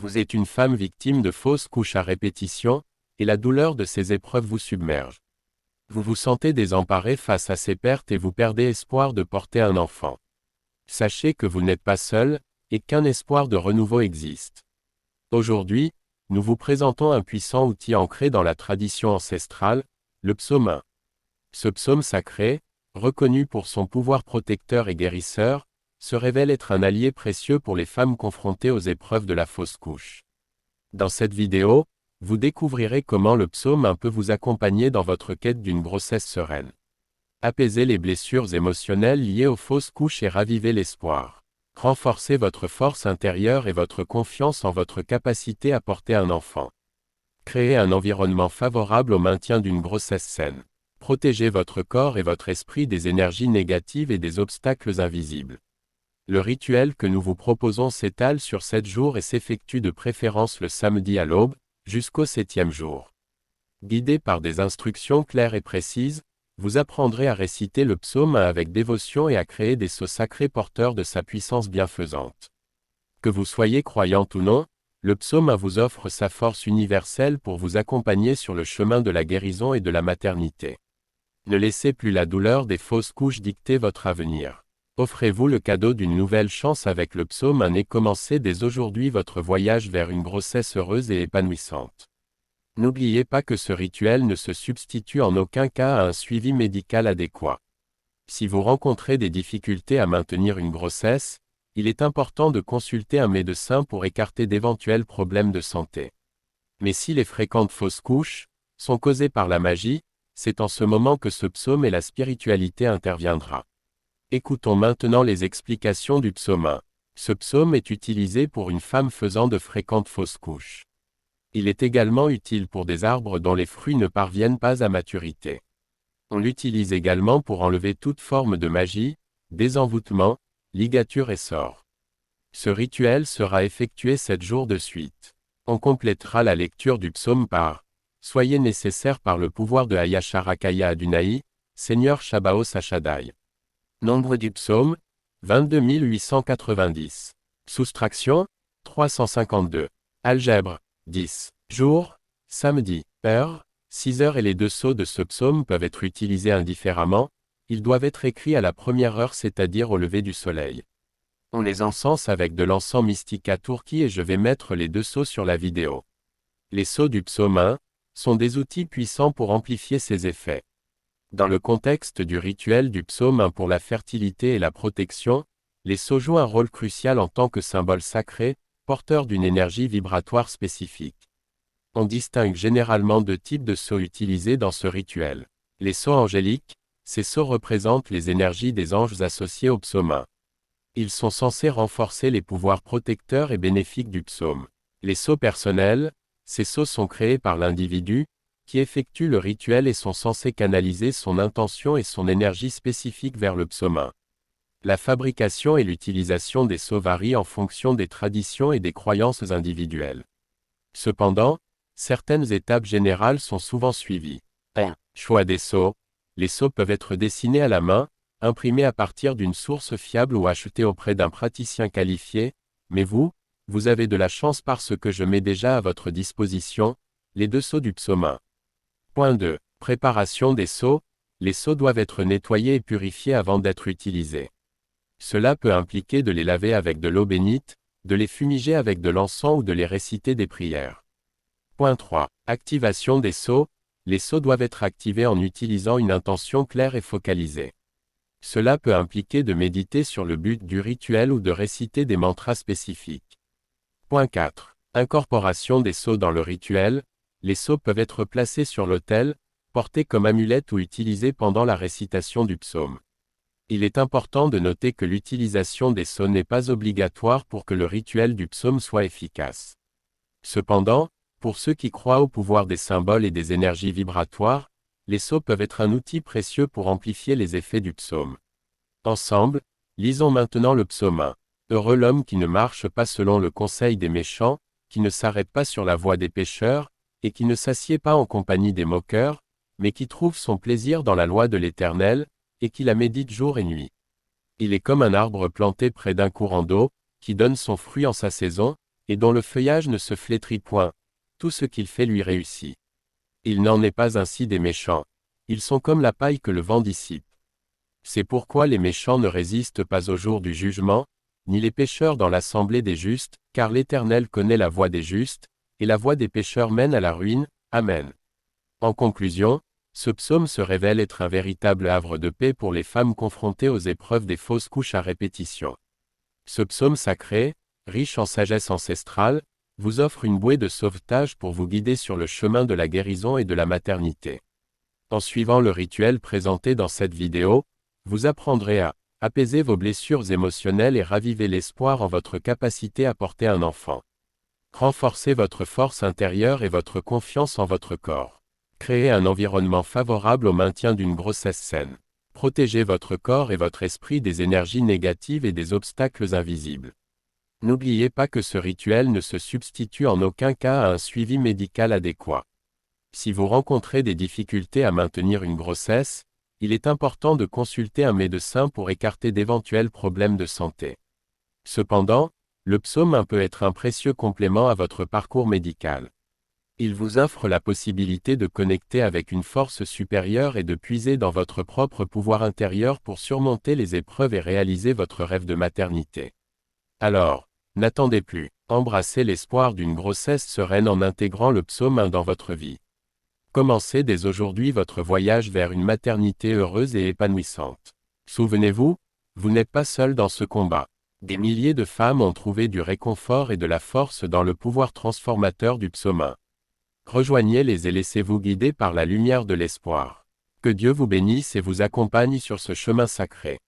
Vous êtes une femme victime de fausses couches à répétition, et la douleur de ces épreuves vous submerge. Vous vous sentez désemparé face à ces pertes et vous perdez espoir de porter un enfant. Sachez que vous n'êtes pas seul, et qu'un espoir de renouveau existe. Aujourd'hui, nous vous présentons un puissant outil ancré dans la tradition ancestrale, le psaume 1. Ce psaume sacré, reconnu pour son pouvoir protecteur et guérisseur, se révèle être un allié précieux pour les femmes confrontées aux épreuves de la fausse couche. Dans cette vidéo, vous découvrirez comment le psaume 1 peut vous accompagner dans votre quête d'une grossesse sereine. Apaiser les blessures émotionnelles liées aux fausses couches et raviver l'espoir. Renforcer votre force intérieure et votre confiance en votre capacité à porter un enfant. Créer un environnement favorable au maintien d'une grossesse saine. Protéger votre corps et votre esprit des énergies négatives et des obstacles invisibles. Le rituel que nous vous proposons s'étale sur 7 jours et s'effectue de préférence le samedi à l'aube, jusqu'au 7e jour. Guidé par des instructions claires et précises, vous apprendrez à réciter le psaume 1 avec dévotion et à créer des sceaux sacrés porteurs de sa puissance bienfaisante. Que vous soyez croyante ou non, le psaume 1 vous offre sa force universelle pour vous accompagner sur le chemin de la guérison et de la maternité. Ne laissez plus la douleur des fausses couches dicter votre avenir. Offrez-vous le cadeau d'une nouvelle chance avec le psaume 1 et commencez dès aujourd'hui votre voyage vers une grossesse heureuse et épanouissante. N'oubliez pas que ce rituel ne se substitue en aucun cas à un suivi médical adéquat. Si vous rencontrez des difficultés à maintenir une grossesse, il est important de consulter un médecin pour écarter d'éventuels problèmes de santé. Mais si les fréquentes fausses couches sont causées par la magie, c'est en ce moment que ce psaume et la spiritualité interviendra. Écoutons maintenant les explications du psaume 1. Ce psaume est utilisé pour une femme faisant de fréquentes fausses couches. Il est également utile pour des arbres dont les fruits ne parviennent pas à maturité. On l'utilise également pour enlever toute forme de magie, désenvoûtement, ligature et sort. Ce rituel sera effectué 7 jours de suite. On complétera la lecture du psaume par « Soyez nécessaire par le pouvoir de Hayasharakaya Adunai, Seigneur Shabaos Ashadai ». Nombre du psaume, 22 890. Soustraction, 352. Algèbre, 10. Jour, samedi. Heure, 6 heures et les 2 sceaux de ce psaume peuvent être utilisés indifféremment, ils doivent être écrits à la première heure c'est-à-dire au lever du soleil. On les encense avec de l'encens mystique à Turquie et je vais mettre les 2 sceaux sur la vidéo. Les sceaux du psaume 1 sont des outils puissants pour amplifier ces effets. Dans le contexte du rituel du psaume 1 pour la fertilité et la protection, les sceaux jouent un rôle crucial en tant que symbole sacré, porteur d'une énergie vibratoire spécifique. On distingue généralement 2 types de sceaux utilisés dans ce rituel. Les sceaux angéliques, ces sceaux représentent les énergies des anges associés au psaume 1. Ils sont censés renforcer les pouvoirs protecteurs et bénéfiques du psaume. Les sceaux personnels, ces sceaux sont créés par l'individu, qui effectuent le rituel et sont censés canaliser son intention et son énergie spécifique vers le psaume 1. La fabrication et l'utilisation des sceaux varient en fonction des traditions et des croyances individuelles. Cependant, certaines étapes générales sont souvent suivies. 1. Choix des sceaux. Les sceaux peuvent être dessinés à la main, imprimés à partir d'une source fiable ou achetés auprès d'un praticien qualifié, mais vous avez de la chance parce que je mets déjà à votre disposition les 2 sceaux du psaume 1. Point 2. Préparation des sceaux. Les sceaux doivent être nettoyés et purifiés avant d'être utilisés. Cela peut impliquer de les laver avec de l'eau bénite, de les fumiger avec de l'encens ou de les réciter des prières. Point 3. Activation des sceaux. Les sceaux doivent être activés en utilisant une intention claire et focalisée. Cela peut impliquer de méditer sur le but du rituel ou de réciter des mantras spécifiques. Point 4. Incorporation des sceaux dans le rituel. Les sceaux peuvent être placés sur l'autel, portés comme amulette ou utilisés pendant la récitation du psaume. Il est important de noter que l'utilisation des sceaux n'est pas obligatoire pour que le rituel du psaume soit efficace. Cependant, pour ceux qui croient au pouvoir des symboles et des énergies vibratoires, les sceaux peuvent être un outil précieux pour amplifier les effets du psaume. Ensemble, lisons maintenant le psaume 1. Heureux l'homme qui ne marche pas selon le conseil des méchants, qui ne s'arrête pas sur la voie des pécheurs, et qui ne s'assied pas en compagnie des moqueurs, mais qui trouve son plaisir dans la loi de l'Éternel, et qui la médite jour et nuit. Il est comme un arbre planté près d'un courant d'eau, qui donne son fruit en sa saison, et dont le feuillage ne se flétrit point, tout ce qu'il fait lui réussit. Il n'en est pas ainsi des méchants. Ils sont comme la paille que le vent dissipe. C'est pourquoi les méchants ne résistent pas au jour du jugement, ni les pécheurs dans l'assemblée des justes, car l'Éternel connaît la voie des justes, et la voie des pécheurs mène à la ruine. Amen. En conclusion, ce psaume se révèle être un véritable havre de paix pour les femmes confrontées aux épreuves des fausses couches à répétition. Ce psaume sacré, riche en sagesse ancestrale, vous offre une bouée de sauvetage pour vous guider sur le chemin de la guérison et de la maternité. En suivant le rituel présenté dans cette vidéo, vous apprendrez à apaiser vos blessures émotionnelles et raviver l'espoir en votre capacité à porter un enfant. Renforcer votre force intérieure et votre confiance en votre corps. Créer un environnement favorable au maintien d'une grossesse saine. Protéger votre corps et votre esprit des énergies négatives et des obstacles invisibles. N'oubliez pas que ce rituel ne se substitue en aucun cas à un suivi médical adéquat. Si vous rencontrez des difficultés à maintenir une grossesse, il est important de consulter un médecin pour écarter d'éventuels problèmes de santé. Cependant, le psaume 1 peut être un précieux complément à votre parcours médical. Il vous offre la possibilité de connecter avec une force supérieure et de puiser dans votre propre pouvoir intérieur pour surmonter les épreuves et réaliser votre rêve de maternité. Alors, n'attendez plus, embrassez l'espoir d'une grossesse sereine en intégrant le psaume 1 dans votre vie. Commencez dès aujourd'hui votre voyage vers une maternité heureuse et épanouissante. Souvenez-vous, vous n'êtes pas seul dans ce combat. Des milliers de femmes ont trouvé du réconfort et de la force dans le pouvoir transformateur du psaume 1. Rejoignez-les et laissez-vous guider par la lumière de l'espoir. Que Dieu vous bénisse et vous accompagne sur ce chemin sacré.